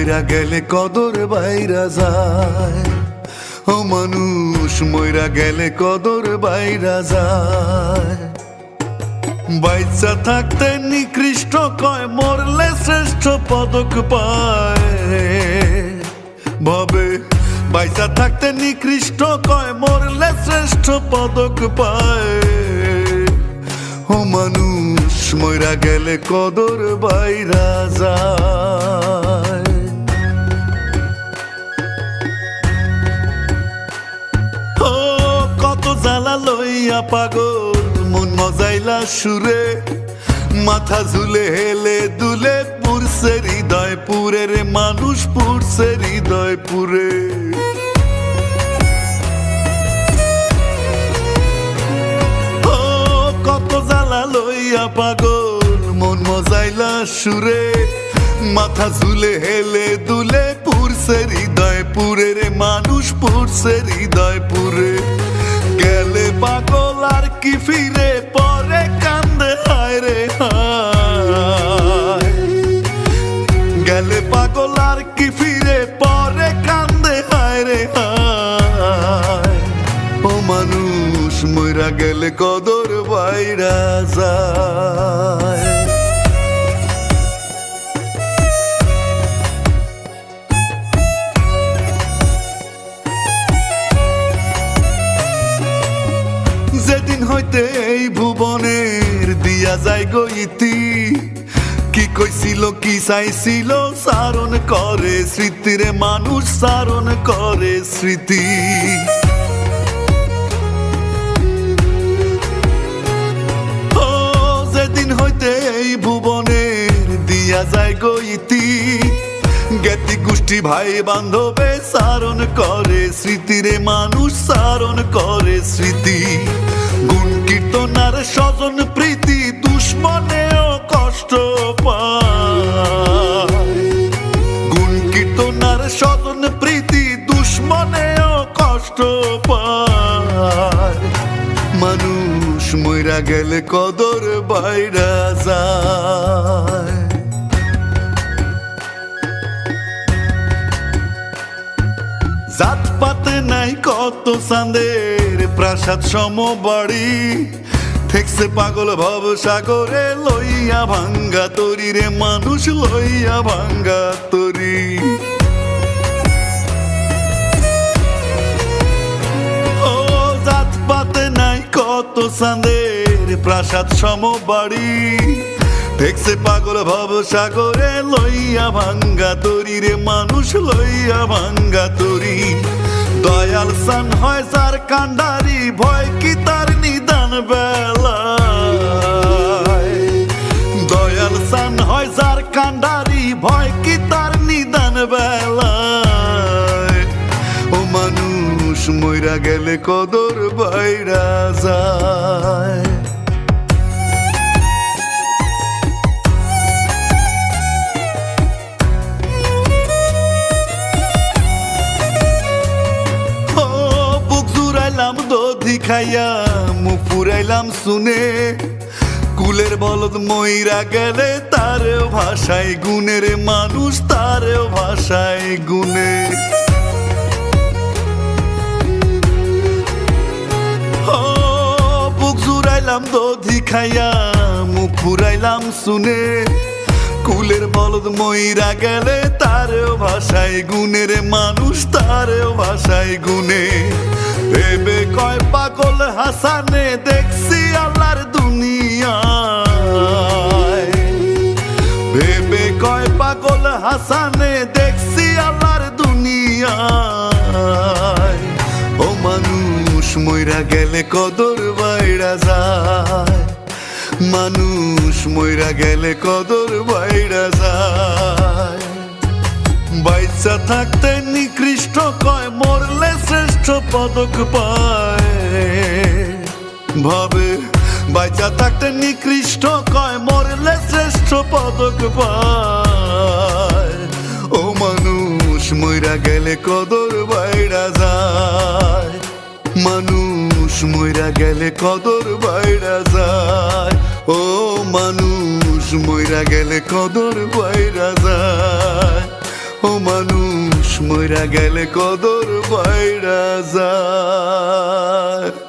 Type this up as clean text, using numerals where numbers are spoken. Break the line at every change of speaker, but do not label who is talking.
মইরা গেলে কদর বাইরা যায়। ও মানুষ মইরা গেলে কদর বাইরা যায়। বাইচা থাকতে নিকৃষ্ট কয়, মরলে শ্রেষ্ঠ পদক পায়। ভাবে বাইচা থাকতে নিকৃষ্ট কয়, মরলে শ্রেষ্ঠ পদক পায়। ও মানুষ মইরা গেলে কদর বাইরা যায়। ও কত জ্বালা লইয়া পাগল মন মজাইলা সুরে, মাথা ঝুলে হেলে দুলে পুরছে হৃদয় পুরে রে মানুষ, পুরছে হৃদয় পুরে। ও কত জ্বালা লইয়া পাগল মন মজাইলা সুরে, মাথা ঝুলে হেলে দুলে পুরছে হৃদয় পুরে রে মানুষ, পুরছে হৃদয় পুরে। গেলে পাগল আর কি ফিরে, পরে কান্দে হায় রে হায়। গেলে পাগল আর কি ফিরে, পরে কান্দে হায় রে হায়। ও মানুষ মইরা গেলে কদর বাইরা যায়। যেদিন হইতে এই ভুবনের দিয়া যায় গো ইতি, কি কইছিল কি চাইছিল সারণ করে স্মৃতিরে মানুষ, সারণ করে স্মৃতি। ও যেদিন হইতে এই ভুবনের দিয়া যায় গো ইতি, জ্ঞাতি গোষ্ঠী ভাই বান্ধবে সারণ করে স্মৃতিরে মানুষ, সারণ করে স্মৃতি। গুণ কীর্তনার স্বজন প্রীতি দুশ্মনেও কষ্ট পায়। গুণ কীর্তনার স্বজন প্রীতি দুশ্মনেও কষ্ট পায়। মানুষ মইরা গেলে কদর বাইরা যায়। জাত পাতে নাই কত চাঁদের প্রাসাদ সম বাড়ি, ঠেকছে পাগল ভব সাগরে লইয়া ভাঙ্গা তরি রে মানুষ, লইয়া ভাঙ্গা তরি। ও জাত পাতে নাই কত চাঁদের প্রাসাদ সম বাড়ি, ঠেকছে পাগল ভব সাগরে লইয়া ভাঙ্গা তরি রে মানুষ, লইয়া ভাঙ্গা তরি। দয়াল সান হয় যার কান্ডারি, ভয় কি তার নিদান বেলায়। দয়াল সান হয় যার কান্ডারি, ভয় কি তার নিদান বেলায়। ও মানুষ মইরা গেলে কদর বাইরা যায়। দধি খাইয়া মুখ ফুরাইলাম শুনে, কুলের বলদ মইরা গেলে তারেও ভাষায় গুণে রে মানুষ, তারেও ভাষায় গুণে। ও বুক জুড়াইলাম দধি খাইয়া মুখ ফুরাইলাম শুনে, কুলের বলদ মইরা গেলে তারেও ভাষায় গুণে রে মানুষ, তারেও ভাষায় গুণে। ভেবে কয় পাগল হাসানে দেখছি আল্লাহর দুনিয়ায়। ভেবে কয় পাগল হাসানে দেখছি আল্লাহর দুনিয়ায়। ও মানুষ মইরা গেলে কদর বাইরা যায়। মানুষ মইরা গেলে কদর বাইরা যায়। বাইচা থাকতে নিকৃষ্ট কয়, মরলে শ্রেষ্ঠ পদক পায়। ভাবে বাইচা থাকতে নিকৃষ্ট কয়, মরলে শ্রেষ্ঠ পদক পায়। ও মানুষ মইরা গেলে কদর বাইরা যায়। মানুষ মইরা গেলে কদর বাইরা যায়। ও মানুষ মইরা গেলে কদর বাইরা যায়। ও মইরা গেলে কদর বাইরা যায়।